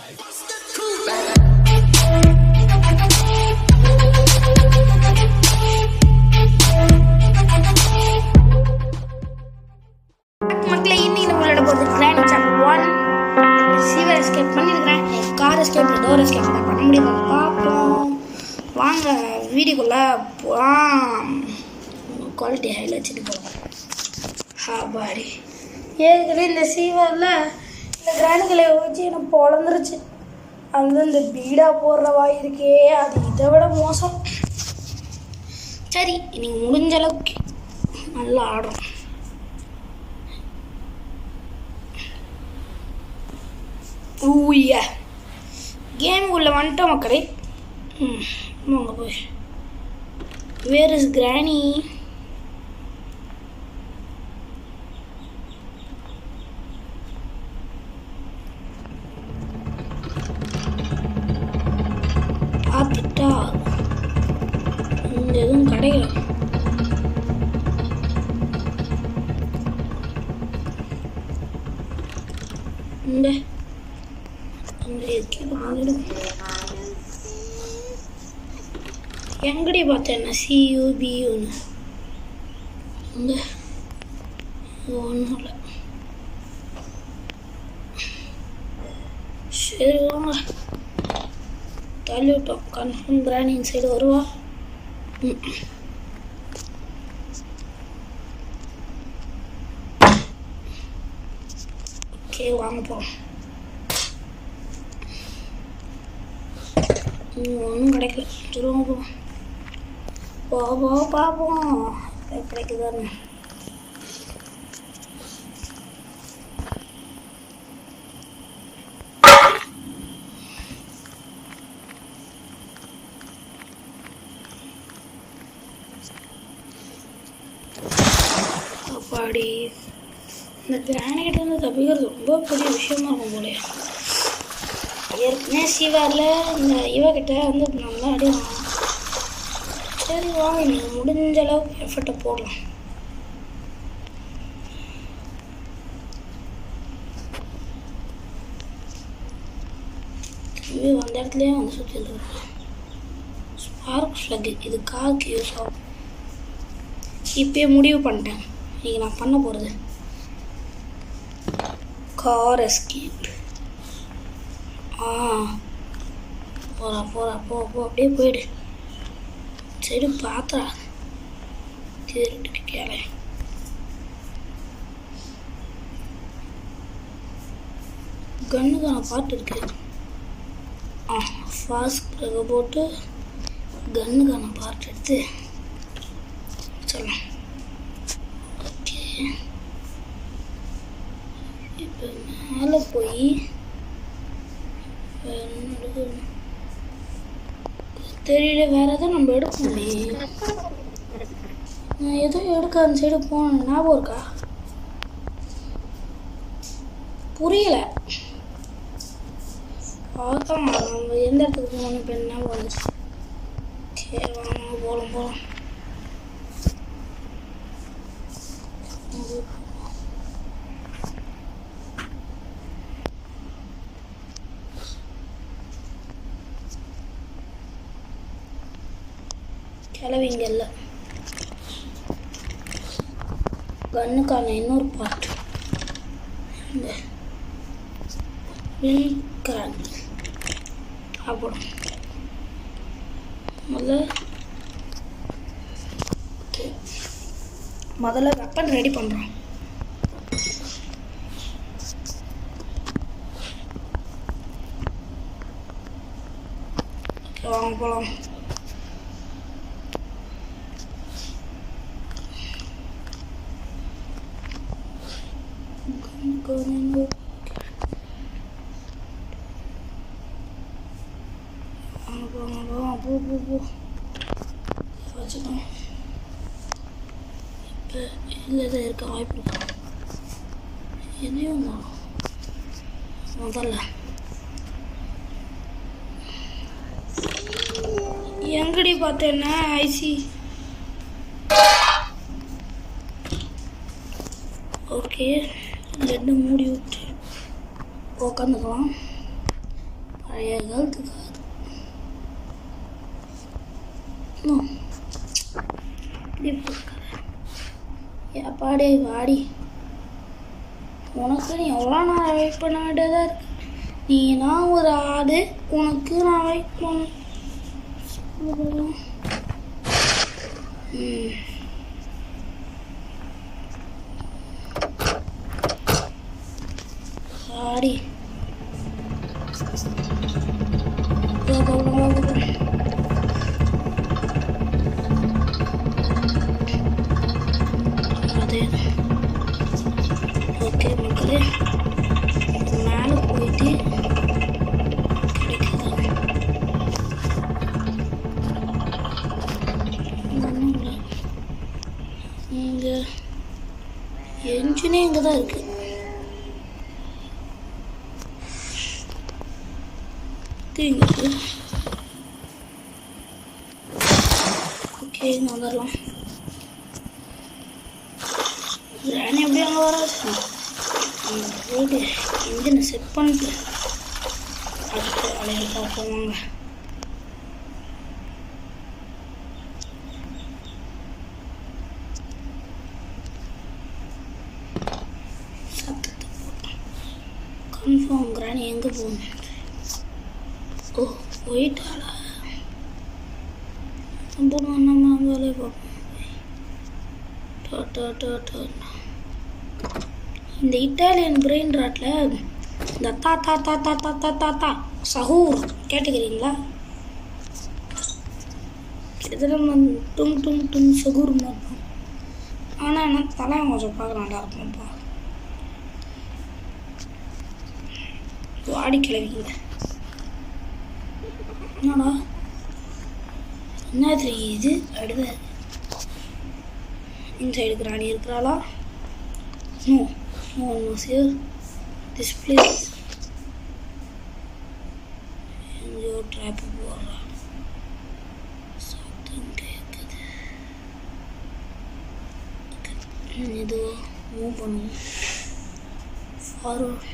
மக்களே, இன்னைக்கு நம்மளோட போகிறது கிராண்ட் சாப்டர் 1. சீவர் எஸ்கேப் பண்ணியிருக்கிறேன். கார் எஸ்கேப் டோர் எஸ்கேப் பண்ண முடியுமா பார்ப்போம். வாங்க வீடியோக்குள்ளே போகலாம். குவாலிட்டி ஹையில் வச்சுட்டு போகலாம். பாடி ஏற்கனவே இந்த சீவரில் இந்த கிராண்டுகளை வச்சு எனக்கு பொழந்துருச்சு. அங்கே இந்த பீடா போடுற வாய் இருக்கே, அது இதை விட மோசம். சரி, இன்னைக்கு முடிஞ்ச அளவுக்கு நல்லா ஆடும். ஊயா கேமுக்குள்ளே வந்துட்டோம் மக்களே. வாங்க போய். வேர் இஸ் கிராணி? பார்த்துட்டா இந்த எதுவும் கிடைக்கல. இந்த எங்கடி பார்த்தேன் சியூபியூன்னு இந்த ஒன்றும் இல்லை. சரி வாங்க தள்ளி விட்டோம். கன்ஃபார்ம் கிராணி இன்சைடு வருவா. ஓகே வாங்க போகிறோம். ஒன்றும் கிடைக்கல. திரும்ப போவோம் பார்ப்போம் கிடைக்குதான்னு. அப்பாடி இந்த கிரானைட் வந்து தப்பிக்கிறது ரொம்ப பெரிய விஷயமா இருக்கும் போலே. ஏற்கனவே சீவாரில் இந்த இவகிட்ட வந்து நல்லா அடிவாங்க. சரி வாங்க, நீங்கள் முடிஞ்ச அளவுக்கு எஃபர்ட்டை போடலாம். திரும்பி அந்த இடத்துலையே வந்து சுற்றி இருக்கிறேன். ஸ்பார்க் ஃப்ளக் இது காருக்கு யூஸ் ஆகும். இப்போயே முடிவு பண்ணிட்டேன். இன்றைக்கி நான் பண்ண போகிறது கார் எஸ்கேப். போகிறா போ அப்படியே போயிடு. சரி பார்த்தா திருட்டு கேள. கன்னுக்கான பாட்டு இருக்கு. ஃபாஸ்ட் போட்டு கன்னுக்கான பாட்டு எடுத்து சொல்லலாம். ஓகே, இப்போ மேலே போய் தெரியல, வேற எதுவும் நம்ம எடுக்கணுமே. நான் எதுவும் எடுக்க அந்த சைடு போனேன், ஞாபகம் இருக்கா? புரியல. அதான் நம்ம எந்த இடத்துக்கு போகணும் இப்போ ஞாபகம் வந்துச்சு. சரி வாங்க போகலாம். கிளவிங்க இல்லை. கன்னுக்கான இன்னொரு பாட்டு இந்த வில்கிராண்ட் அப்புறம் முதல்ல வெப்பன் ரெடி பண்ணுறோம். வாங்க போகலாம். வச்சுக்கோங்க. இப்போ இதில் தான் இருக்க வாய்ப்பு இருக்கு. எதையும் முதல்ல எங்கடி பார்த்தேன்னா ஐசி. ஓகே, லெட்டு மூடி விட்டு உட்காந்துக்கலாம். பழைய காலத்துக்கு எப்பாடி வாடி உனக்கு நீ எவ்வளோ நான் வெயிட் பண்ண வேண்டியதாக இருக்கு. நீ நான் ஒரு ஆடு, உனக்கு நான் வெயிட் பண்ண ஆடி ஓகே மக்களே, மேலே போயிட்டு இங்கே என்ஜினே இங்கே தான் இருக்கு. ஓகே வந்துடலாம். கிராணி எப்படி அங்கே வராது, போயிட்டு இன்ஜினை செட் பண்ணிட்டு அடுத்து அலையை பார்ப்போம் வாங்க. கன்ஃபார்ம் கிராணி எங்கே போகணும்? ஓ போயிட்டாளா? போடுவோம் நம்ம வேலையை பார்ப்போம். இந்த இட்டாலியன் பிரெயின் ராட்டில் இந்த தா தா தா தா தா தா தா தா சஹூர் கேட்டுக்கிறீங்களா? கிட்டத்தட்ட நம்ம டும் டும் டும் சகூர் மாதிரி. ஆனால் என்ன தலை கொஞ்சம் பார்க்க நல்லா இருக்கும்ப்பா. வாடி கிளவிங்க என்னடா என்ன தெரியுது? அடுத்த இந்த சைடு கிராணி இருக்கிறாளா? No no no sir, this place எங்கேயோ ட்ராப்பு போடுறா, சத்தம் கேட்குது. ஏதோ மூவ் பண்ணுவோம் ஃபார்வர்ட்.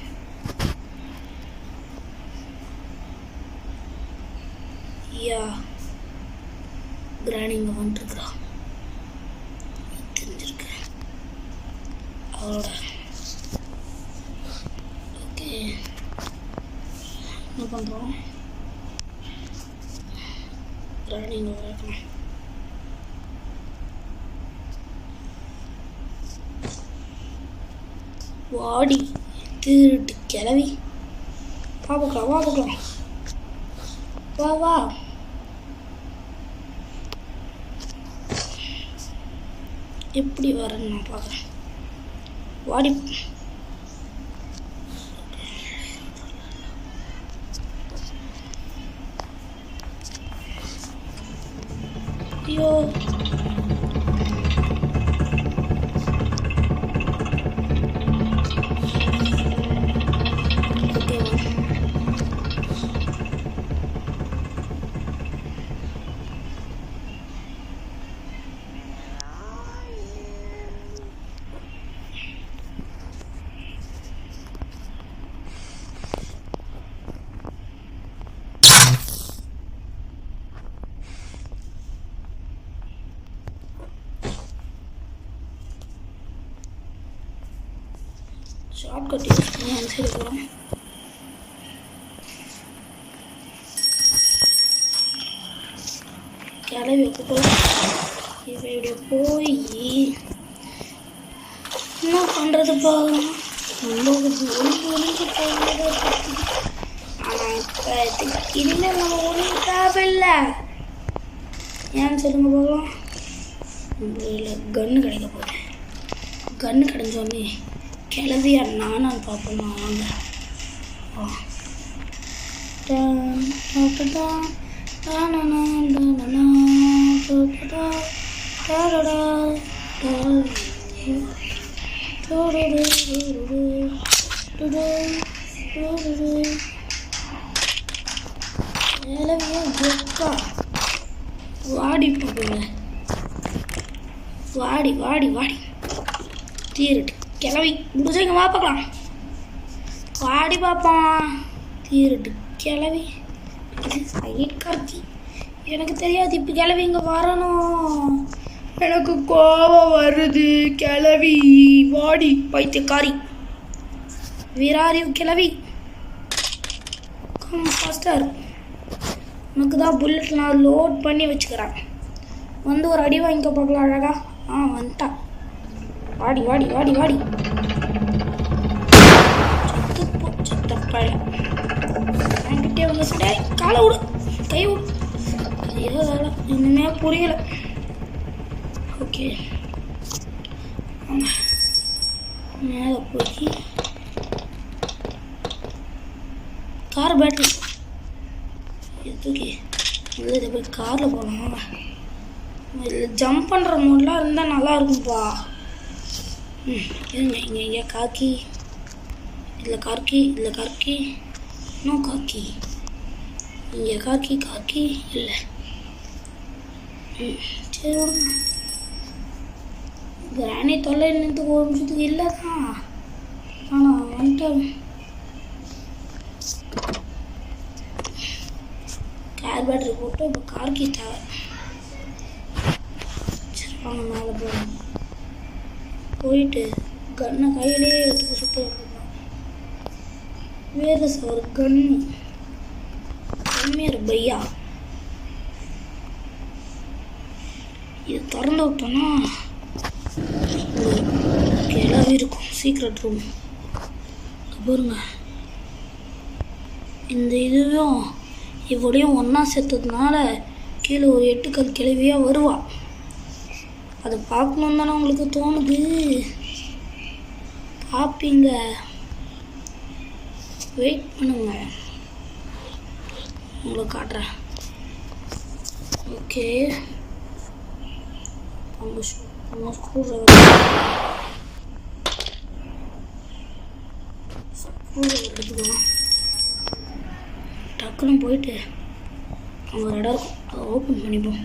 யா கிராணி இங்கே வந்துட்டுருக்குறா, தெரிஞ்சிருக்கு அவளோட. ஓகே என்ன பண்ணுறோம்? கிராணி இங்கே வரணும். வாடி திருட்டு கிளவி, பார்க்கலாம் வா பார்க்கலாம், வா வா. எப்படி வரேன்னு நான் பார்க்குறேன். வாடி ஐயோ ஷார்ட்கட் யூஸ் பண்ணி அந்த சைடு போகிறோம். கிளவி போகலாம். இப்போ இப்படி போய் என்ன பண்ணுறதுப்பா? நம்ம ஒளிஞ்சு போகிறது. ஆனால் இப்போ இனிமேல் நம்ம ஒளிஞ்சு தேவையில்லை. ஏன்னு சொல்லுங்க போகலாம். நம்மள கன்று கிடைக்க போகுது. கன்று கிடைஞ்சோடனே கிளவியா நானான்னு பார்ப்போமா வாங்க. வாடி பார்ப்போங்க, வாடி வாடி வாடி தீருட்டு கிளவி முடிஞ்சவங்க வா பார்க்கலாம். வாடி பார்ப்பான் தீருட்டு கிளவி சைட் கார்த்தி. எனக்கு தெரியாது இப்போ கிளவி இங்கே வரணும். எனக்கு கோபம் வருது. கிளவி வாடி பைத்தியக்காரி. வீராரி கிளவி ஃபாஸ்டர். உனக்கு தான் புல்லட் நான் லோட் பண்ணி வச்சுக்கிறேன். வந்து ஒரு அடி வாங்கிக்க பார்க்கலாம் அழகா. வந்துட்டா. வாடி வாடி வாடி வாடி. சத்தப்பழ என்கிட்டே வந்து சண்டை. காலை விடு, கை விடு. கையோ வேலை இன்னுமே புரியலை. ஓகே மேலே போய் கார் பேட்டரி எதுக்கு இதை போய் காரில் போகலாம். இதில் ஜம்ப் பண்ணுற மோட்லாம் இருந்தால் நல்லா இருக்கும்ப்பா. இருங்க இங்கே எங்கேயா காக்கி, இதில் கார்க்கி, இதில் கார்க்கி, இன்னும் காக்கி, இங்கே காக்கி காக்கி இல்லை. சரி விடுங்க. கிராணி தொல்லை நிறுத்துக்கு ஒரு நிமிஷத்துக்கு இல்லை தான். ஆனால் வந்துட்டு கார் பேட்டரி போட்டு இப்போ கார்கி தேவை. சரி வாங்க மேலே போகணும். போயிட்டு கன்னை கையிலே எடுத்துக்க சுற்றி வேறு ஒரு கன்னு கம்மியார் பையா. இது திறந்து விட்டோன்னா கிளவி இருக்கும். சீக்ரெட் ரூம் பாருங்க. இந்த இதுவும் இவளையும் ஒன்றா சேர்த்ததுனால கீழே ஒரு 8 கல் கிளவியாக வருவா. அதை பார்க்கணும் தானே உங்களுக்கு தோணுது. பார்ப்பீங்க, வெயிட் பண்ணுங்க, உங்களுக்கு காட்டுறேன். ஓகே அவங்க ஸ்க்ரூ எடுத்துக்கலாம். டக்குன்னு போயிட்டு அங்கே ஒரு இடம் இருக்கும், அதை ஓப்பன் பண்ணிப்போம்.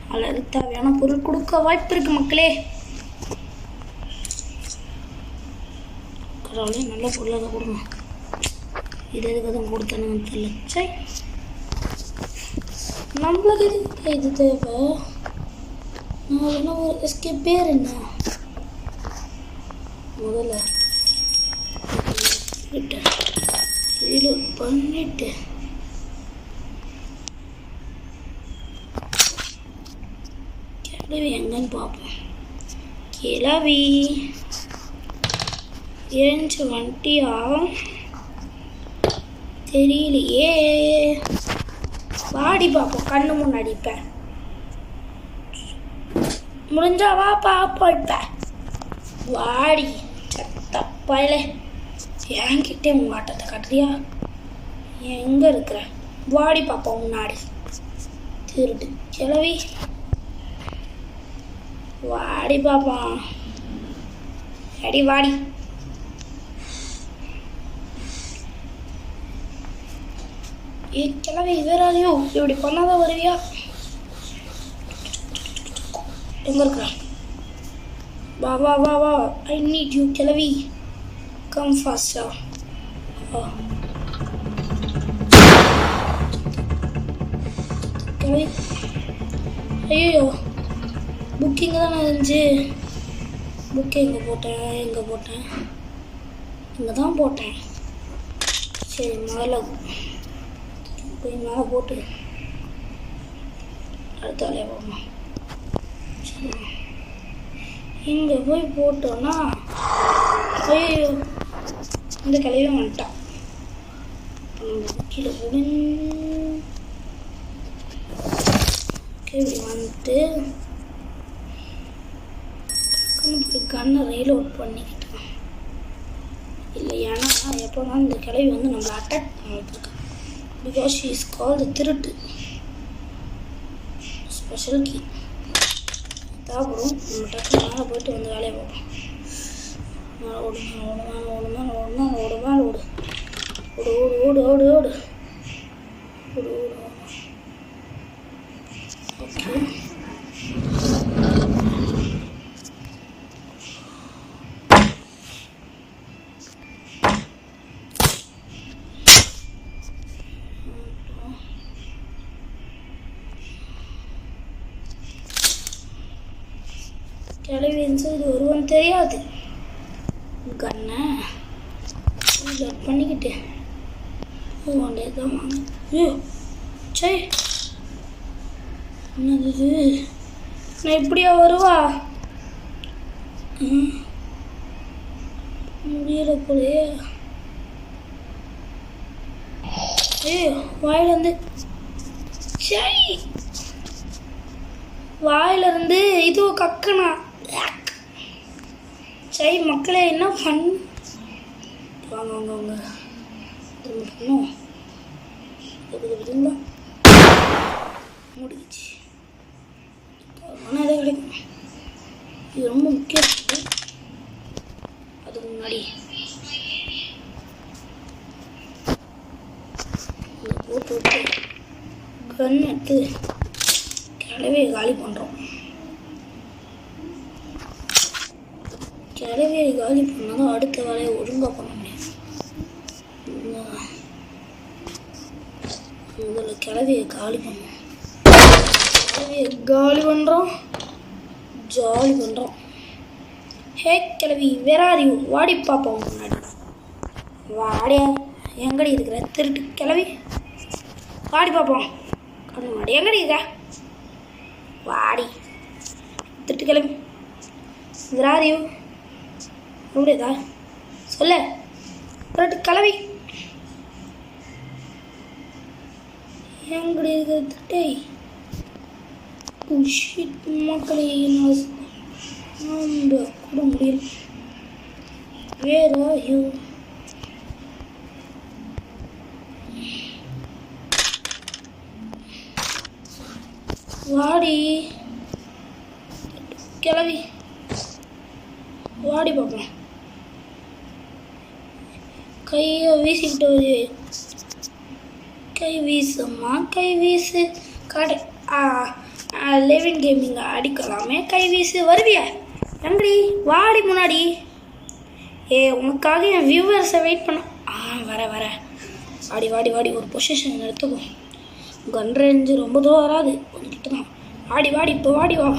அதில் அதுக்கு தேவையான பொருள் கொடுக்க வாய்ப்பு இருக்குது மக்களே. கடவுளே நல்ல பொருளாக கொடுங்க. இது எதுக்கு தான் கொடுத்தானுங்கன்னு தெரியல. சரி நம்மளுக்கு இது தேவை. நான் என்ன ஒரு எஸ்கேப் பேர் என்ன முதல்ல ரீலோட் பண்ணிட்டு கிளவி எங்கன்னு பார்ப்போம். கிளவி ஏஞ்சு வண்டியா தெரியலையே. வாடி பார்ப்போம், கண்ணு முன்னாடி இப்ப முடிஞ்சா வா பாப்போம். இப்ப வாடி சத்தப்பாயில என்கிட்டே உங்கள் ஆட்டத்தை காட்டுறியா? எங்கே இருக்கிற? வாடி பார்ப்போம் முன்னாடி. திருட்டு கிளவி வாடி பார்ப்போம். அடி வாடி. கிளவி வேறாலையும் இப்படி பண்ணாதான் வருவியா? எங்கே இருக்கிற? வா வா வா வா. ஐ நீட் யூ கிளவி. Come faster. ஐயோ புக்கிங் தானே இருந்துச்சு. புக்கு எங்கே போட்டேன்? இங்கே தான் போட்டேன். சரி முதல்ல போய் மேலே போட்டு அடுத்த வேலையை போகணும். சரி இங்கே போய் போட்டோன்னா ஐயோ இந்த கிளையும் வந்துட்டான். கீழே போடு. இப்படி வந்துட்டு கண்ணை ரீலோட் பண்ணிக்கிட்டான். இல்லை ஏன்னா எப்போனா இந்த கிளவி வந்து நம்மளை அட்டாக் பண்ணிட்டு பிகாஸ் ஷீ இஸ் கால்டு திருட்டு. ஸ்பெஷல் கீ தேவைப்படும். நம்ம டக்கு மேலே போயிட்டு வந்து வேலையை பார்ப்போம். மேலே ஓடு ஓடு ஓடு ஓடு. ஓகே கிளவி இது ஒருவன் தெரியாது. கண்ணை கட் பண்ணிக்கிட்டு ஒன்றே தான் வாங்க. ஐயோ சரி, என்னது நான் இப்படியா வருவா? முடியல போலையே. ஐயோ வாயிலிருந்து சரி, வாயிலிருந்து இது கக்கனா. சரி மக்களே, என்ன பண்ண வாங்க வாங்க வாங்க பண்ணும் முடிச்சு மனதே கிடைக்கும். இது ரொம்ப முக்கியம். அதுக்கு முன்னாடி போட்டு விட்டு கன் எடுத்து கிளவியை காலி பண்ணுறோம். கிளவியை காலி பண்ணாலும் அடுத்த வேலையை ஒழுங்காக பண்ண முடியும். முதல்ல கிளவியை காலி பண்ணுவோம். கிளவியை காலி பண்ணுறோம், ஜாலி பண்ணுறோம். ஹே கிளவி, வேற அறிவு வாடி பார்ப்போம். முன்னாடி வாடியா, எங்கடி இருக்கிற திருட்டு கிளவி? வாடி பார்ப்போம். கண்ணு மாடி எங்கடி இருக்க? வாடி திருட்டு கிளவி, வேற அறிவு எப்படிதா சொல்ல? திருட்டு கிளவி எங்கடி இருக்கிற திருட்டை? மக்களே நம்ப கூட முடியல. வேற யூ வாடி கிளவி, வாடி பார்ப்போம். கையை வீசிக்கிட்டு வருது. கை வீசுமா, கை வீசு. கடை லெவின் கேமிங் அடிக்கலாமே, கை வீசு. வருவியா? நன்றி, வாடி முன்னாடி. உனக்காக என் வியூவர்ஸை வெயிட் பண்ண. வர வர வாடி வாடி வாடி. ஒரு பொசிஷன் எடுத்துக்கோ. கன் ரேஞ்சு ரொம்ப தூரம் வராது, கொஞ்சம் கிட்ட தான். வாடி வாடி, இப்போ வாடி வா.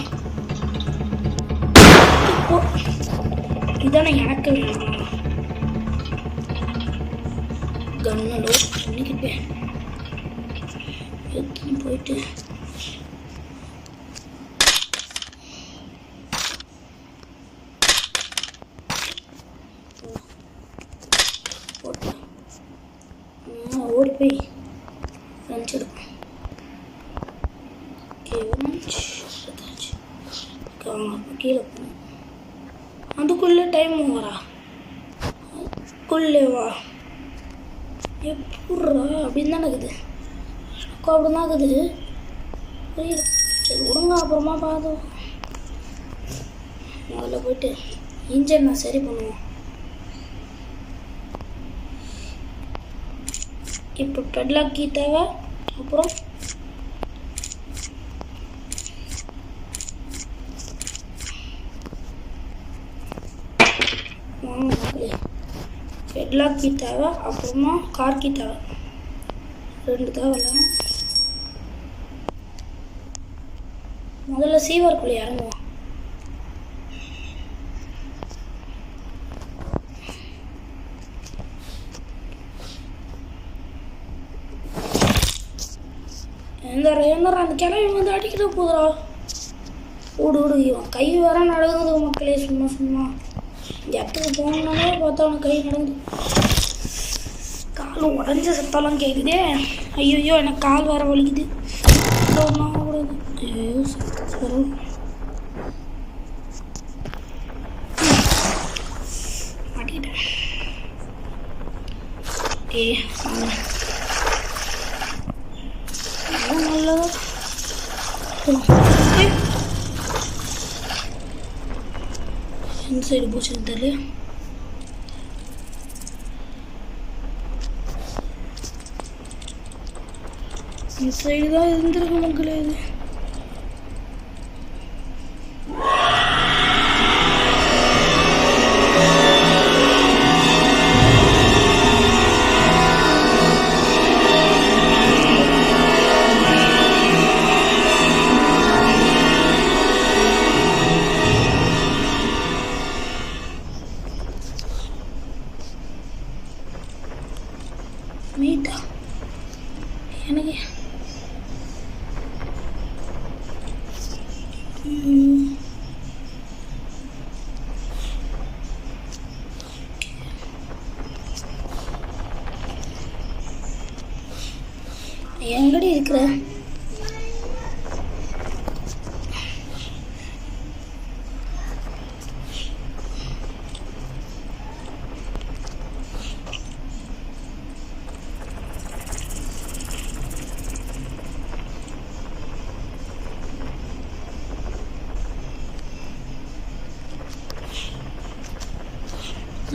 இப்போ இதானே எனக்கு வேணும். கன்னை லோட் பண்ணிக்கிட்டேன். எடுத்துன்னு போயிட்டு ஓடி போய் லஞ்ச் எடுப்போம். கீழே போகணும். அதுக்குள்ளே டைம் வரா? அதுக்குள்ளே வா. எப்பட்றா அப்படின்னு தானே இருக்குது. எனக்கும் அப்படி தான் இருக்குது. புரியல. சரி விடுங்க, அப்புறமா பார்த்தோம். முதல்ல போயிட்டு இன்ஜின் நான் சரி பண்ணுவோம். இப்போ பெட்லாக் கீ தேவை. அப்புறம் பெட்லாக் கீ தேவை. அப்புறமா கார் கீ தேவை. 2 தேவையில்ல. முதல்ல சீவருக்குள்ளே இறங்குவோம். எந்தரா அந்த கிளவி வந்து அடிக்கிற போதுரா. ஓடு ஓடு. இவன் கை வேற நடக்குது மக்களே. சும்மா சும்மா இந்த இடத்துக்கு போகணுன்னாலே பார்த்தா அவனுக்கு கை நடக்குது. கால் உடஞ்ச சத்தெல்லாம் கேட்குதே. ஐயோ எனக்கு கால் வேற வலிக்குது. கூடாது. ஐயோ சத்தம் மாட்டிக்கிட்டேன். நல்லதா இந்த சைடு போச்சுன்னு தெரியல. இந்த சைடு தான் இருந்திருக்கு மக்களே. இது மீட்டா எனக்கு எங்கடி இருக்கிற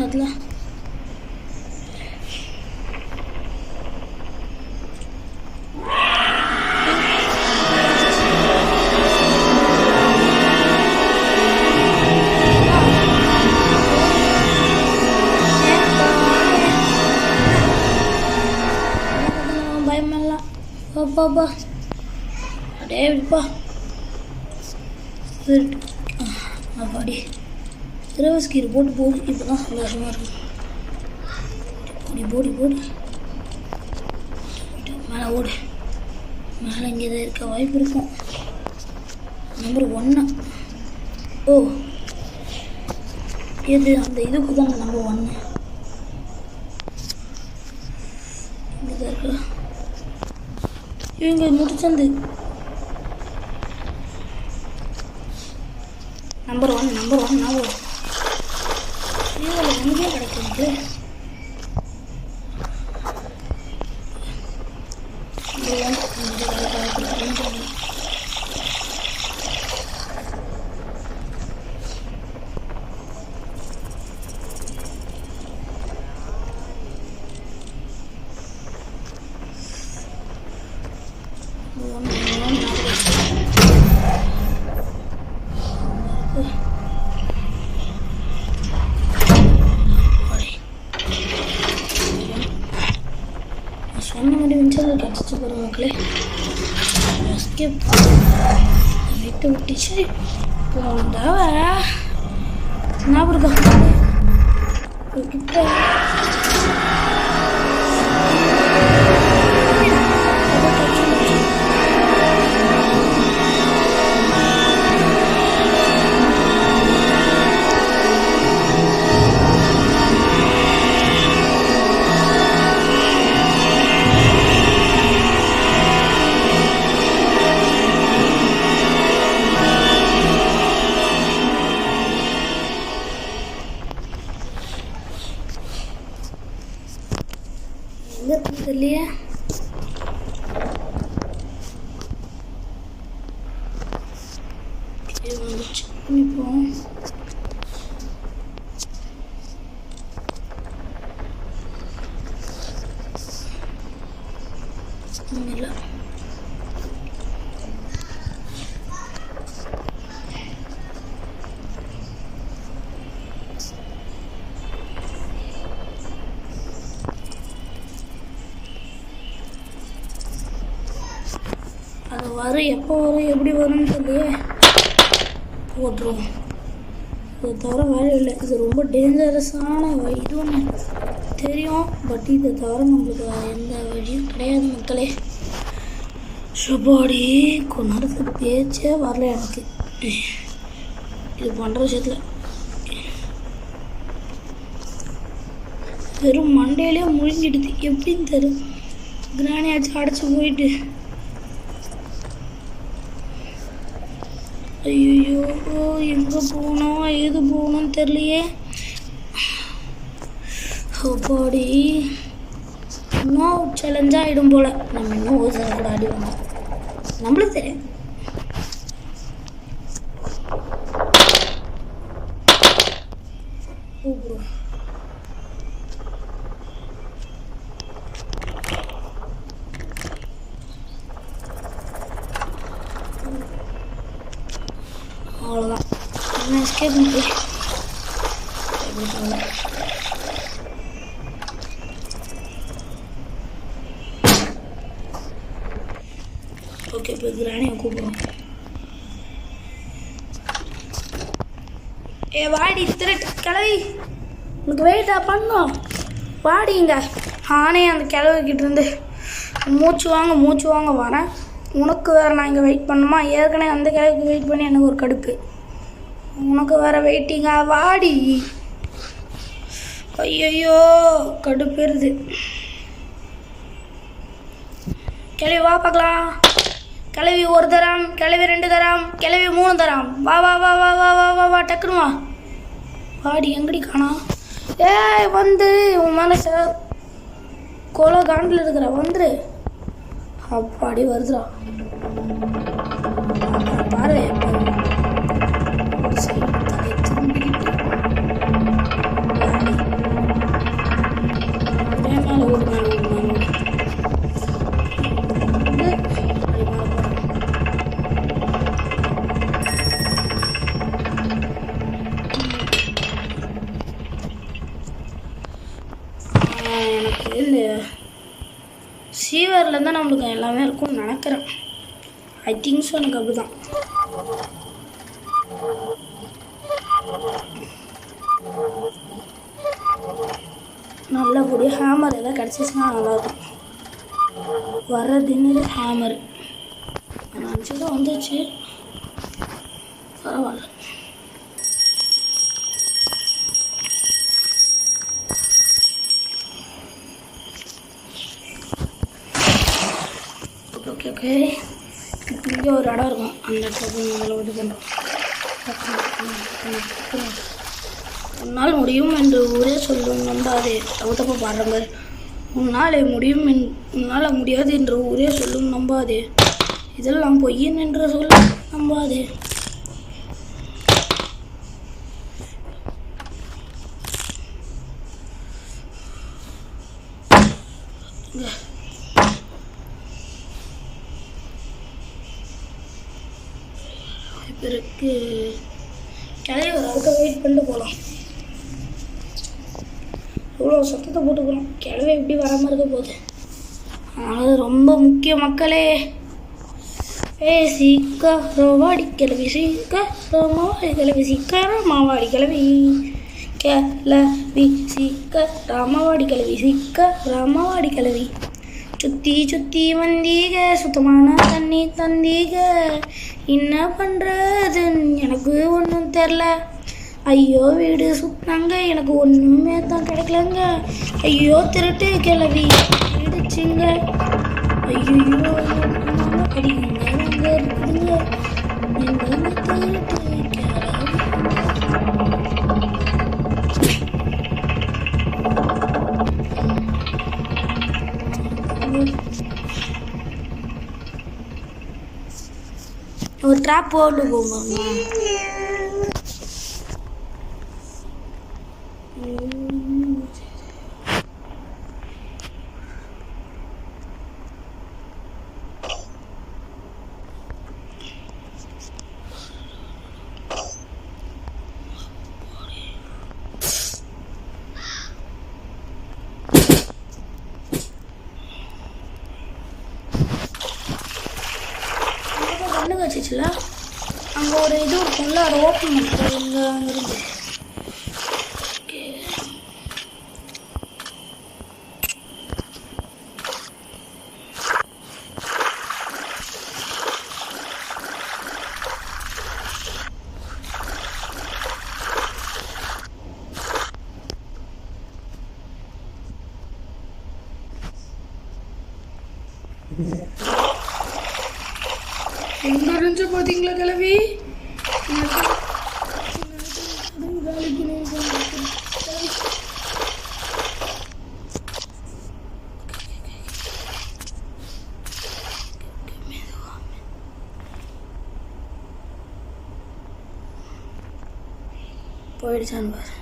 அதுல பயமெல்லாம் பாப்பா அடே விப்பா அப்பாடி சிரவஸ்கீர் போட்டு போடு இப்போ தான் சந்தோஷமாக இருக்கும் போடி மேலே ஓடு மேலே இங்கே தான் இருக்க வாய்ப்பு இருக்கும் நம்பர் 1 ஓ இது அந்த இதுக்கு தான் நம்பர் 1 இங்கே தான் இருக்கா இவங்க முடிச்சந்து நம்பர் 1 நான் இதில் எங்கேயே கிடைக்குது சொன்ன மாதிரி வின்சல் கிடச்சிச்சு போகிற மக்களே எஸ்கேப் விட்டு விட்டுச்சு போண்டா ஞாபகம் கிட்ட தெரியலையே பண்ணிப்போம் இல்லை அது வரும் எப்போ வரும் எப்படி வரும்னு சொல்லி போட்டுருவோம் இதை தவிர வேலை இல்லை இது ரொம்ப டேஞ்சரஸான இது ஒன்று தெரியும் பட் இதை தவிர நம்மளுக்கு எந்த வழியும் கிடையாது மக்களே சுபாடி கொஞ்ச நேரத்துக்கு பேச்சே வரல எனக்கு இது பண்ணுற விஷயத்தில் வெறும் மண்டையிலே முழுங்கிடுது எப்படின்னு தெரியும் கிராணியாச்சும் அடைச்சி போயிட்டு ஐயோ எங்கே போகணும் ஏது போகணும்னு தெரியலையே பாடி இன்னும் சேலஞ்சாக ஆகிடும் போல் நம்ம இன்னும் ஒரு சில கூட அடி வாங்க நம்மளுக்கு தெரியும் அவ்வளோதான் என்ன எஸ்கேப் பண்ணி ஓகே இப்போ கிராணியை கூப்பிடுவோம் வாடி திருட்டு கிளவி உனக்கு வெயிட்டா பண்ணோம் வாடிங்க நானே அந்த கிழவிக்கிட்ட இருந்து மூச்சு வாங்க வரேன். உனக்கு வேறு நான் இங்கே வெயிட் பண்ணுமா? ஏற்கனவே அந்த கிழவிக்கு வெயிட் பண்ணி எனக்கு ஒரு கடுப்பு. உனக்கு வேறு வெயிட்டிங்கா? வாடி. ஐயோ கடுப்பேறுது. கிழவி வா பார்க்கலாம். கிழவி 1 தரம், கிழவி 2 தரம், கிழவி 3 தரம். வா வா வா வா வா வா வா வா டக்குனு வா. வாடி எங்கடி காணா? ஏய் வந்து உன் மேலே கோலோ காண்டில் இருக்கிற வந்துரு. அப்பாடி வருதுடா பாரு. எனக்கு இல்லை சீவரில் தான் நம்மளுக்கு எல்லாமே இருக்கும்னு நினைக்கிறேன். I think so. எனக்கு அப்படிதான். நல்லபடியாக ஹேமர் எதாவது கிடச்சிச்சுன்னா நல்லாயிருக்கும். வர்றதுன்னு ஹேமர் நினச்சி தான் வந்துச்சு. பரவாயில்ல. ஓகே இங்கே ஒரு இடம் இருக்கும். அந்த இடத்துல போய் நம்மளை இது பண்ணுறோம். உன்னால் முடியும் என்று ஊரே சொல்லும் நம்பாதே. தப்பு பாடுறாங்க. உன்னால் முடியாது என்று ஊரே சொல்லும் நம்பாதே. இதெல்லாம் பொய்யன் என்று சொல்ல நம்பாதே. இருக்கு கிளைய ஒரு அளவுக்கு வெயிட் பண்ணிட்டு போகலாம். இவ்வளோ சத்தத்தை போட்டு போகலாம். கிளவை எப்படி வராமல் இருக்க போகுது. அது ரொம்ப முக்கிய மக்களே. சீக்கிரமாவாடி கிளவி, சீக்கிரமாவாடி கிளவி, சீக்கிரமாவாடி கிளவி, கிளவி சீக்கிரமாவாடி கிளவி, சீக்கிரமாவாடி கிளவி. சுற்றி வந்தீக, சுத்தமான தண்ணி தந்தீக, என்ன பண்ணுறதுன்னு எனக்கு ஒன்றும் தெரில. ஐயோ வீடு சுத்தினாங்க, எனக்கு ஒன்றுமே தான் கிடைக்கலங்க. ஐயோ திருட்டு கிளவி இடிச்சிங்க. ஐயோ அடிங்க அங்கே இருக்குதுங்க. எங்க திருட்டு ஒரு ட்ராப் போட்டு போங்க. வச்சுச்சுல அங்கே ஒரு இது இருக்கும்ல, அதை ஓப்பன் பண்ணுறது இங்கே இருந்து. எங்க இருந்துச்சு பார்த்தீங்களா கிளவி? போயிடுச்சான்னு பாரு.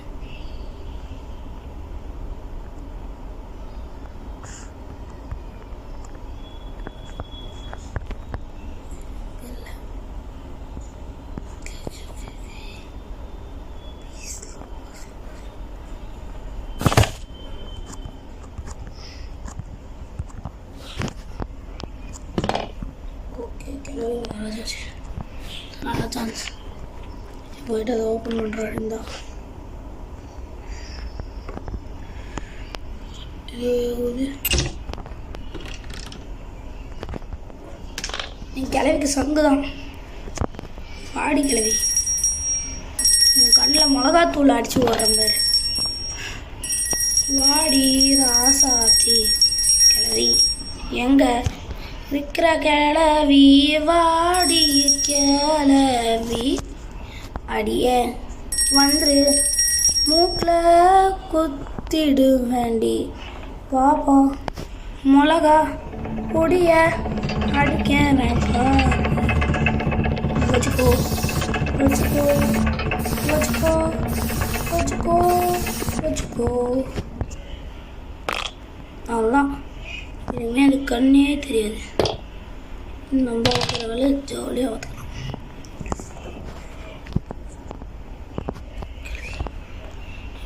நல்ல சான்ஸ். போயிட்டு அதை ஓப்பன் பண்ணுறா இருந்தா என் கிழவிக்கு சங்கு தான். வாடி கிழவி, உன் கண்ணில் மிளகாத்தூள் அடிச்சு ஓடுற மாதிரி. வாடி ராசாத்தி கிழவி, எங்க இருக்கிற கிழவி, வாடி கிழவி, அடிய வந்து மூக்கில் குத்திடு வேண்டி பாப்போம், மிளகா பொடிய அடிக்க வேண்டாம். வச்சுக்கோ வச்சுக்கோ வச்சுக்கோ வச்சுக்கோ வச்சுக்கோ. அவ்வளோதான், இனிமேல் அது கண்ணே தெரியாது. நம்ம வைக்கிற வேலை ஜாலியாக பார்த்துக்கலாம்.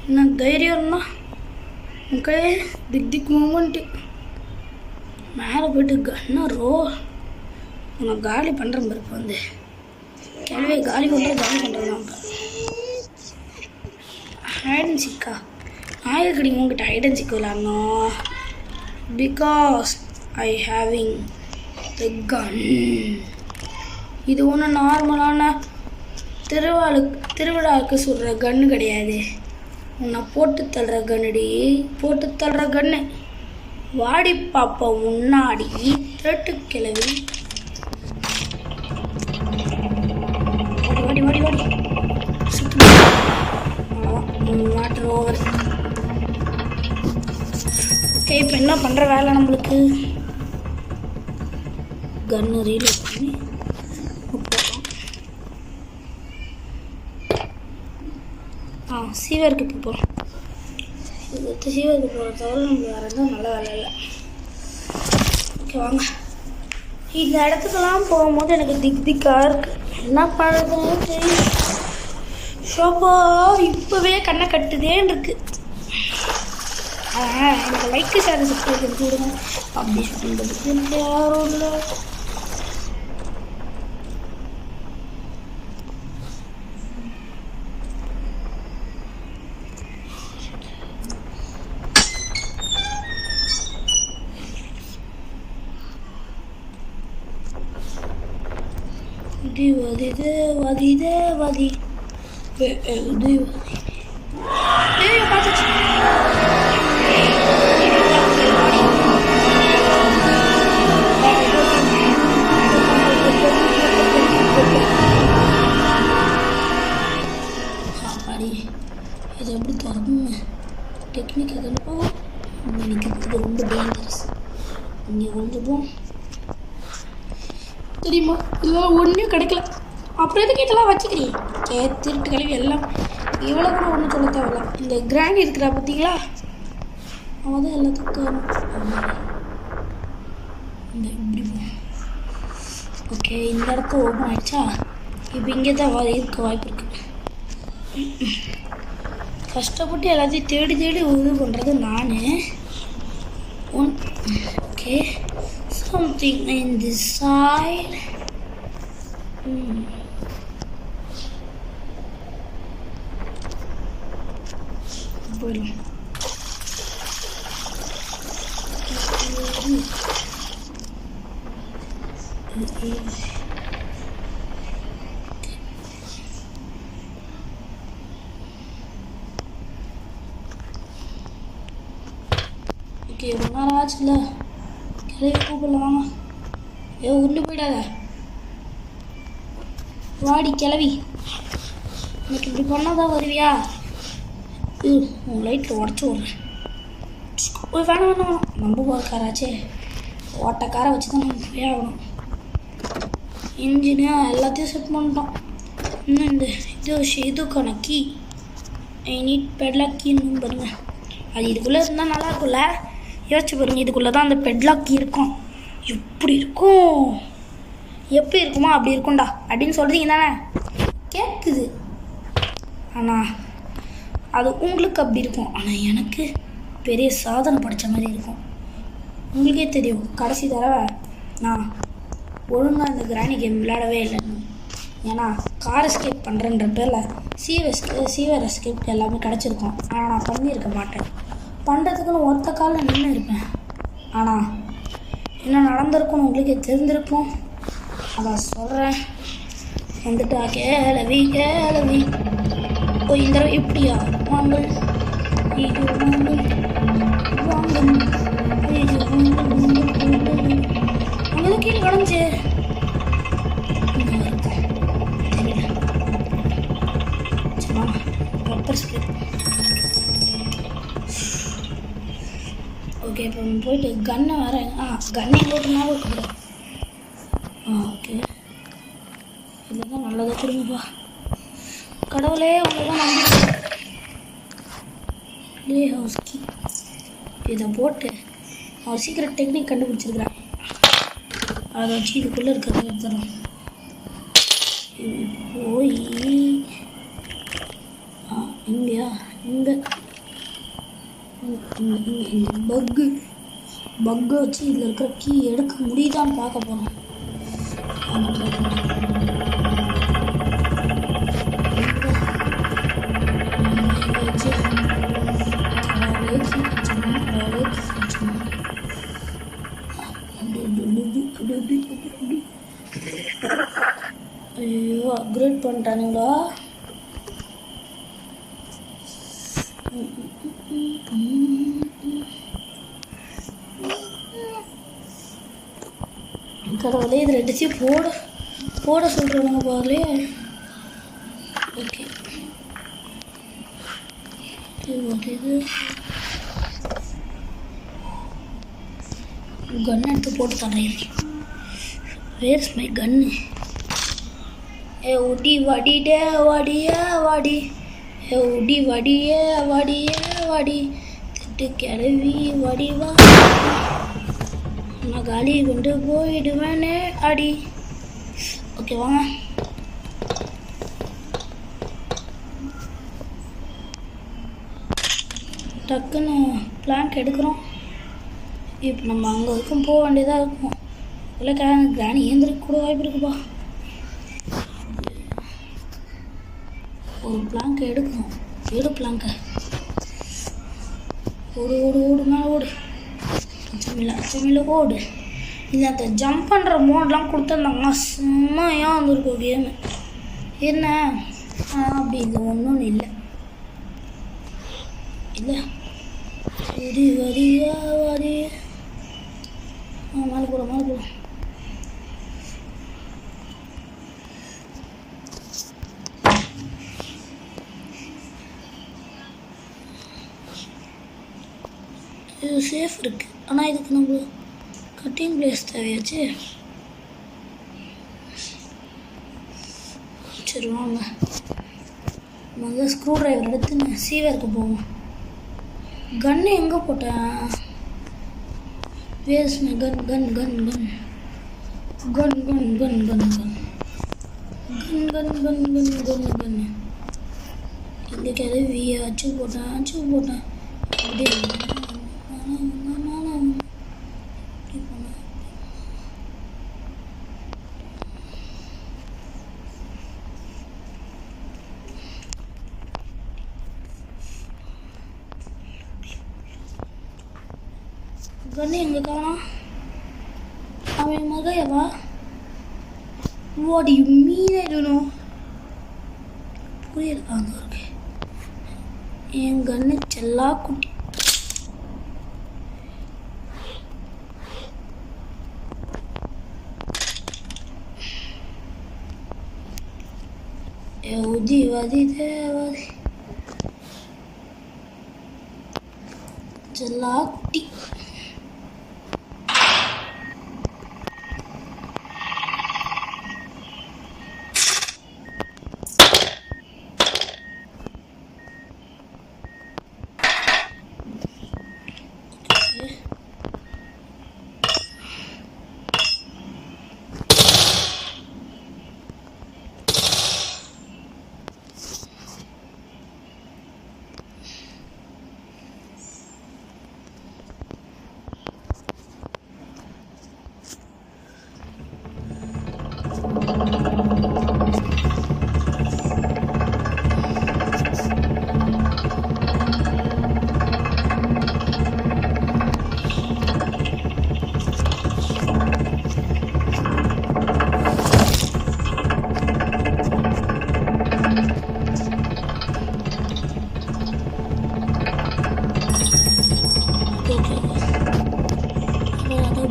என்ன தைரியம்னா உனக்கு திக் மூமெண்ட்டு. மேலே போய்ட்டு கண்ணா உன்னை காலி பண்ணுறேன் பிறப்பு வந்து கிழவியை காலி பண்ணுறேன். ஹைட் அண்ட் சிக்கா நாயக்கடி உங்ககிட்ட ஹைட் அண்ட் சிக் விளாட்ணும். Because I having the gun. இது ஒன்றும் நார்மலான திருவிழாவுக்கு சுடுற கன்று கிடையாது. உன்னை போட்டு தள்ளுற கன்னுடி, போட்டு தள்ளுற கன்று. வாடி பாப்பா முன்னாடி திரட்டு கிளவி. வாடி வாடி வாடி சுத்து. Water over. ஓகே, இப்போ என்ன பண்ணுற வேலை நம்மளுக்கு? கன்னு ரீலோட் பண்ணி சீவருக்கு போகிறோம். சீவருக்கு போகிற தவிர நம்ம வேறு எதுவும் நல்ல வேலை இல்லை. ஓகே வாங்க. இந்த இடத்துக்கெல்லாம் போகும்போது எனக்கு திக்காக இருக்குது. என்ன பண்ணுறதுன்னு தெரியும். ஷோப்பா இப்போவே கண்ணை கட்டுதேன்னு இருக்கு. எனக்கு லைக்கு ஷேர் சப்ஸ்கிரைப் எடுத்து விடுங்க. அப்படி சொல்லுறதுக்கு எனக்கு யாரும் இல்லை. வதி பார்த்துச்சு. இது எப்படி திறந்து டெக்னிக் எதுனா நினைக்கிறதுக்கு ரொம்ப டேஞ்சரஸ். இங்கே கொஞ்சம் தெரியுமா, இதெல்லாம் ஒன்றும் கிடைக்கல. அப்புறம் எதுக்கு இதெல்லாம் வச்சுக்கிறீங்க? திருட்டு கழிவு எல்லாம் இவ்வளோ கூட ஒன்றும் சொல்ல தேவையில்ல. இந்த கிராண்ட் இருக்கிறா பார்த்தீங்களா, அவள் தான் எல்லாத்துக்கும் இந்த இப்படி. ஓகே, இந்த இடத்த ஓப்பன் ஆகிடுச்சா? இப்போ இங்கே தான் இருக்க வாய்ப்பு இருக்குது. கஷ்டப்பட்டு எல்லாத்தையும் தேடி தேடி இது பண்ணுறது நான். Okay, something in this side. போயிடலாம். ஓகே, ரொம்ப நேரம் ஆச்சுல்ல, கிளவி கூப்பிடல. வாங்க. உருண்டு போயிடாத. வாடி கிளவி, இன்னைக்கு இப்படி பண்ணாதான் வருவியா? உன் லைட்டில் உடச்சி விட்றேன். வேணாம் வேணாம் வேணாம், நம்ம போகிற காராச்சே, ஓட்டக்காரை வச்சு தான் நம்ம போய் ஆகணும். இன்ஜினு எல்லாத்தையும் செட் பண்ணிட்டோம். இன்னும் இந்த இதுக்கான கீ, ஐ நீட் பெட்லாக் கீன்னு பாருங்க. அது இதுக்குள்ளே இருந்தால் நல்லா இருக்கும்ல. யோசிச்சு பாருங்க, இதுக்குள்ளே தான் அந்த பெட்லாக் கீ இருக்கும். எப்படி இருக்கும்? எப்படி இருக்குமா அப்படி இருக்கும்டா அப்படின்னு சொல்கிறீங்க தானே? கேட்குது. ஆனால் அது உங்களுக்கு அப்படி இருக்கும். ஆனால் எனக்கு பெரிய சாதனை படித்த மாதிரி இருக்கும். உங்களுக்கே தெரியும், கடைசி தடவை நான் ஒழுங்காக இந்த கிராணி கேம் விளையாடவே இல்லைன்னு. ஏன்னா கார் எஸ்கேப் பண்ணுறன்ற பேரில் சீவர் எஸ்கேப் எல்லாமே கிடச்சிருக்கும். ஆனால் நான் பண்ணியிருக்க மாட்டேன். பண்ணுறதுக்குன்னு ஒத்த காலில் நின்று இருப்பேன். ஆனால் என்ன நடந்திருக்குன்னு உங்களுக்கே தெரிஞ்சிருக்கும். அதான் சொல்கிறேன். வந்துட்டா கேளவி கேளவி. ஓ இந்த தடவை இப்படியா? வாங்கல் இது வாங்கல் வாங்கல் இது வாங்கல். அங்கே கீழே கிடந்துச்சு. தெரியல. சரி வாங்க பெப்பர் ஸ்ப்ரே. ஓகே இப்போ போயிட்டு கன்னை வேறு கன்னை எங்கோட்டுனாலும் இருக்குது. ஓகே இதுதான் நல்லதாக கொடுங்கப்பா. கடவுளே உங்களை தான் நம்பிக்கிறேன். ப்ளே ஹவுஸ் கீ இதை போட்டு அவன் சீக்கிரம் டெக்னிக் கண்டுபிடிச்சிருக்கிறேன். அதை வச்சு இதுக்குள்ளே இருக்கிறத எடுத்துடலாம். போய் இங்கேயா இங்கே பக்கு வச்சு இதில் இருக்கிற கீ எடுக்க முடியுதான்னு பார்க்க போகிறோம். ஐயோ அப்கிரேட் பண்ணிட்டானுங்களா? கடவுளே இது ரெண்டுத்தையும் போட சொல்கிறாங்க பாருலே. ஓகே இது கன் எடுத்து போட்டு தரேன். வேர்ஸ் மை கன்னு? ஏ உடி வடிடே வடியா வாடி. ஏ உடி வடியே வடியே வாடி. திட்டு கிளவி வடிவா நான் காலி கொண்டு போயிடுவேனே அடி. ஓகே வாங்க. டக்குன்னு பிளாங்க் எடுக்கிறோம். இப்போ நம்ம அங்கே வரைக்கும் போக வேண்டியதாக இருக்கும். இல்லை கிராணி ஏந்திரிக்க கூட வாய்ப்பு இருக்குப்பா. ஒரு பிளாங்கை எடுக்கணும். எடு பிளாங்கை. ஓடு ஓடு ஓடு மேலே ஓடு. அச்சமில்ல ஓடு. இல்லை அந்த ஜம்ப் பண்ணுற மோட்லாம் கொடுத்துருந்தாங்கன்னா செம்மையாக வந்துருக்கும் கேமு. என்ன அப்படி இல்லை ஒன்றும் இல்லை இல்லை. வரி வரியா வரி. மேலே போகிறோம். இது சேஃப் இருக்குது. ஆனால் இதுக்கு நம்ம கட்டிங் பிளேஸ் தேவையாச்சு. சரி வாங்க முதல்ல ஸ்க்ரூ ட்ரைவர் எடுத்து சீவருக்கு போவோம். கன்னு எங்கே போட்டேன்? வேர்ஸ் மை கன் கன் கன் கன் கன் கன் கன் கன் கன் கன் கன் கன் கன் கன். இந்த கிளவி அச்சு போட்டேன். அப்படியே கண்ணு எங்கே காணோம்? அவன் மகையவா? What do you mean? I don't know. புரியல. அங்கே இருக்கு என் கண்ணு செல்லா குட்டி. உதி வதி தேவதி செல்லா குட்டி.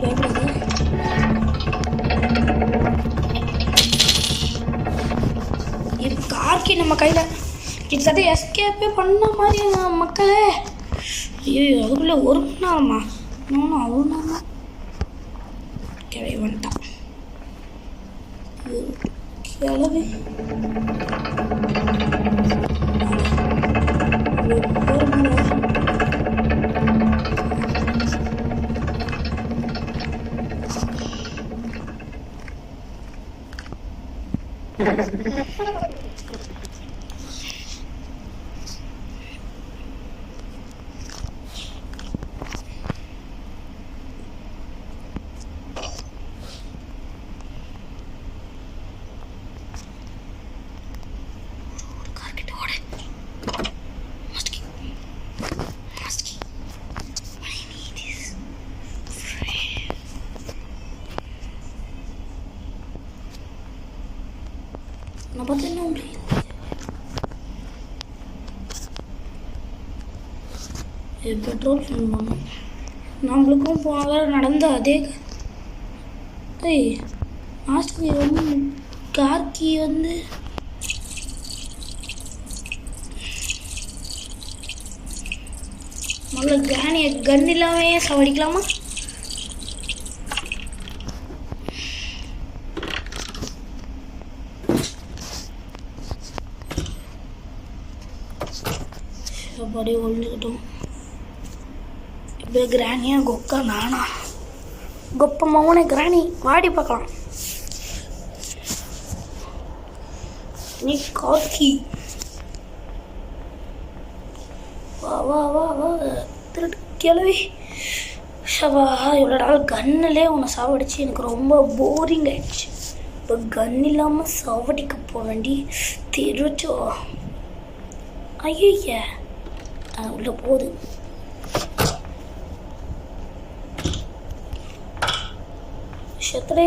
பயப்படாது. இப்போ கார்கி நம்ம கையில் கிட்டத்தட்ட எஸ்கேப்பே பண்ண மாதிரி மக்களே. ஐயோ அதுக்குள்ளே 1 மணி நேரமா? இன்னொன்று அவ்வளோ நேரம் கிளவி வந்துட்டான் கிளவி. நான் பார்த்தேன்னா பெட்ரோல் ஃபில் பண்ணோம். நம்மளுக்கும் போன நடந்த அதே மாஸ்கி வந்து கார்கி வந்து முதல்ல கிராணியை கன் இல்லாமே சாவடிக்கலாமா? படி ஒழிஞ்சுக்கிட்டோம். இப்போ கிராணியா கொக்கா நானா? கொப்ப மவனே கிராணி வாடி பார்க்கலாம். நீ கார்கி வா வா வா வா திருட்டு கிளவி. ஷவா இவ்வளோ நாள் கன்னிலே உன்னை சாவடிச்சு எனக்கு ரொம்ப போரிங் ஆயிடுச்சு. இப்போ கன் இல்லாமல் சாவடிக்க போக வேண்டி திருச்சோ. ஐய உள்ள போகுது. சத்ரே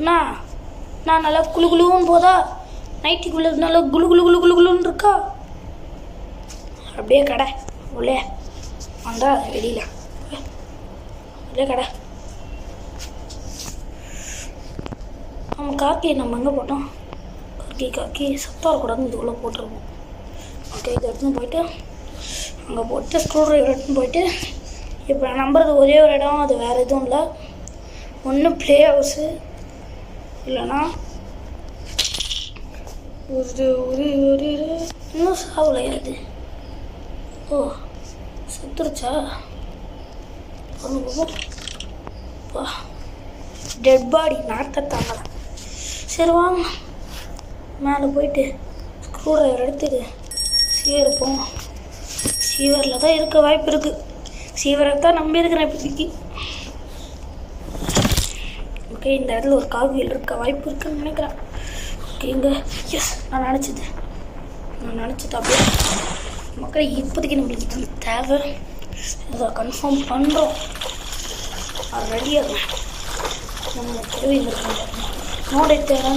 நான் நல்லா குளு குளுன்னு போதா? நைட்டுக்குள்ளே நல்லா குளு குளு குளு குளு குளுன்னு இருக்கா? அப்படியே கடை உள்ளே வந்தா வெளியில் அப்படியே கடை. ஆமாம் காக்கி நம்ம எங்கே போட்டோம்? காக்கி சத்தம் வரக்கூடாதுன்னு இதுக்குள்ளே போட்டுருவோம். ஓகே இதை எடுத்துன்னு போயிட்டு அங்கே போட்டு ஸ்க்ரூ ட்ரைவர் எடுத்துன்னு போயிட்டு இப்போ நான் நம்புறது ஒரே ஒரு இடம், அது வேறு எதுவும் இல்லை. ஒன்று ப்ளே ஹவுஸு இல்லைன்னா ஒரு இன்னும் சாவலையாது. ஓ செத்துருச்சா? ஒன்று டெட் பாடி நாட்டத்தாங்க. சரி வாங்க மேலே போயிட்டு ஸ்க்ரூ ட்ரைவர் எடுத்துட்டு சீவர் போவோம். சீவரில் தான் இருக்க வாய்ப்பு இருக்குது. சீவரை தான் நம்பி இருக்கிறேன் இப்போதைக்கு. ஓகே இந்த இடத்துல ஒரு காவியில் இருக்க வாய்ப்பு இருக்குன்னு நினைக்கிறேன். ஓகே இங்கே எஸ் நான் நினச்சது அப்படியே மக்களை இப்போதைக்கு நம்மளுக்கு இது தேவை. இதை கன்ஃபார்ம் பண்ணுறோம். அது ரெடியாக நம்ம தேவை இருக்காங்க நோட தேவை.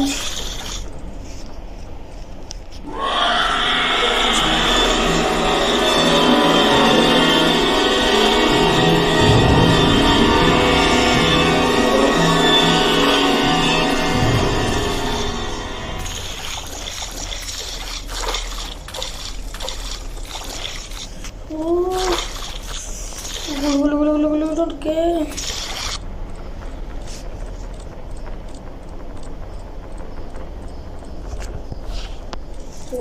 இருக்கு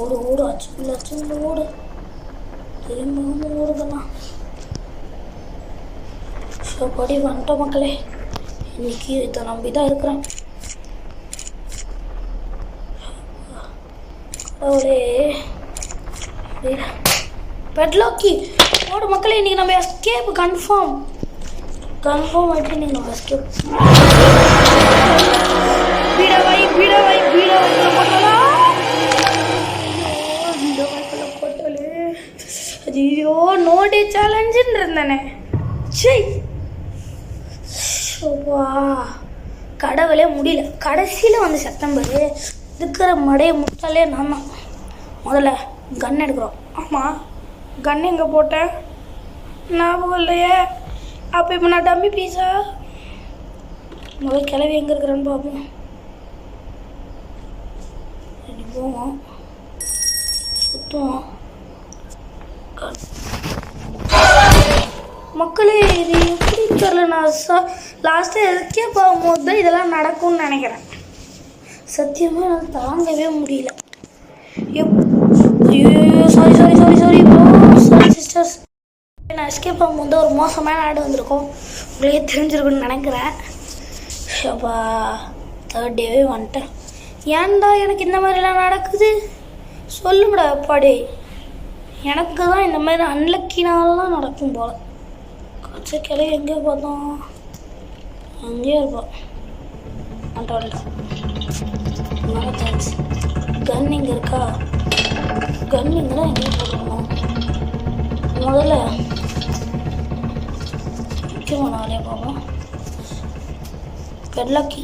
ஓடு ஓடு அச்சு ஓடு திரும்ப ஓடுதுண்ணா. ஸோ படி வந்துட்டோம் மக்களே. இன்னைக்கு இதை நம்பி தான் இருக்கிறேன். கடவுளே பெட்லாக்கி ஓடு மக்களே. இன்னைக்கு நம்ம எஸ்கேப் கன்ஃபார்ம் ஆகிட்டு இன்னைக்கு நம்ம எஸ்கேப். பீடவாய் போட்டாலே ஐயோ நோடி சேலஞ்சுன்னு இருந்தானே. சரி வா கடவுளே முடியல. கடைசியில் வந்து செப்டம்பர் இருக்கிற மடையை முட்டாலே நான் தான். முதல்ல கன் எடுக்கிறோம். ஆமாம் கன் எங்கே போட்டேன்? ஞாபகம் இல்லையே. அப்போ இப்போ நான் டம்மி பீஸா? முதல் கிளவி எங்கே இருக்கிறேன்னு பார்ப்போம். சரி போவோம், சுற்றுவோம். மக்களே இது எப்படி தெரியல. நான் லாஸ்ட்டாக எதுக்கே போகும்போது தான் இதெல்லாம் நடக்கும்னு நினைக்கிறேன். சத்தியமாக என்னால் தாங்கவே முடியல. ஐயோ sorry sorry sorry sorry bro, sorry sisters. நான் எஸ்கேப் ஆகும்போது ஒரு மோசமான ஆடு வந்திருக்கோம், உங்களுக்கே தெரிஞ்சிருக்குன்னு நினைக்கிறேன். அப்பா தேர்ட் டேவே வந்துட்டேன். ஏன்டா எனக்கு இந்த மாதிரிலாம் நடக்குது சொல்லுங்கடா அப்பாடி. எனக்கு தான் இந்த மாதிரி அன்லக்கினாலாம் நடக்கும் போல். கச்சை கிளவி எங்கே பார்த்தோம்? அங்கேயே இருப்போம். நல்லா தேங்க்ஸ். கன் இங்கே இருக்கா? கன் இங்கே தான் எங்கேயும் போட்டுக்கணும். முதல்ல முக்கியமான வேலையை பார்ப்போம். கெட்லாக்கி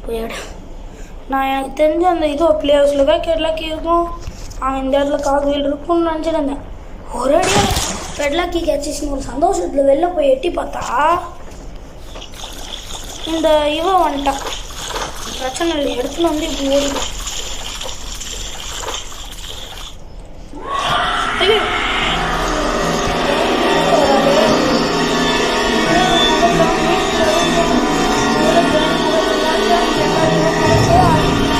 போயிடு. நான் எனக்கு தெரிஞ்ச அந்த இது பிளே ஹவுஸில் தான் கெட்லாக்கி இருக்கும். அவன் இந்த இடத்துல காகுவில் இருக்கும்னு நினச்சிருந்தேன். ஒரேடியாக கெட்லாக்கி கிடச்சிச்சின்னு ஒரு சந்தோஷத்தில் வெளில போய் எட்டி பார்த்தா இந்த இவன் வந்துட்டான். பிரச்சனை இல்லை, இடத்துல வந்து இப்படி ஓடிடும். ஐயோ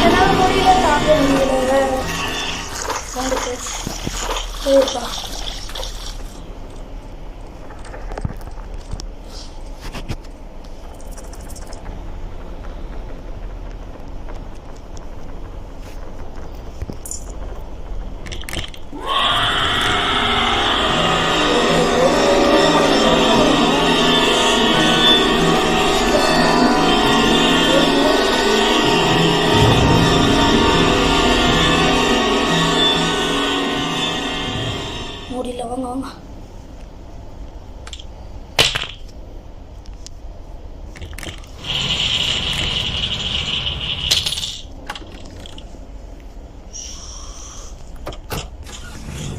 என்னால் முடியல, தாங்க முடியல. சரிப்பா முடியல. வாங்க வாங்க.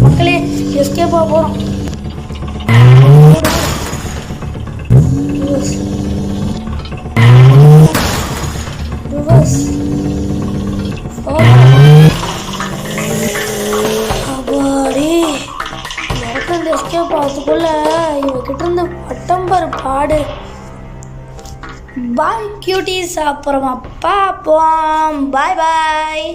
மக்களே எஸ்கேப் ஆக போகிறோம். எஸ்கேப் ஆகிறதுக்குள்ள இவகிட்ட இருந்து பட்டம்பர் பாடு. பாய் கியூட்டிஸ், அப்புறமா பார்ப்போம். பாய் பாய்.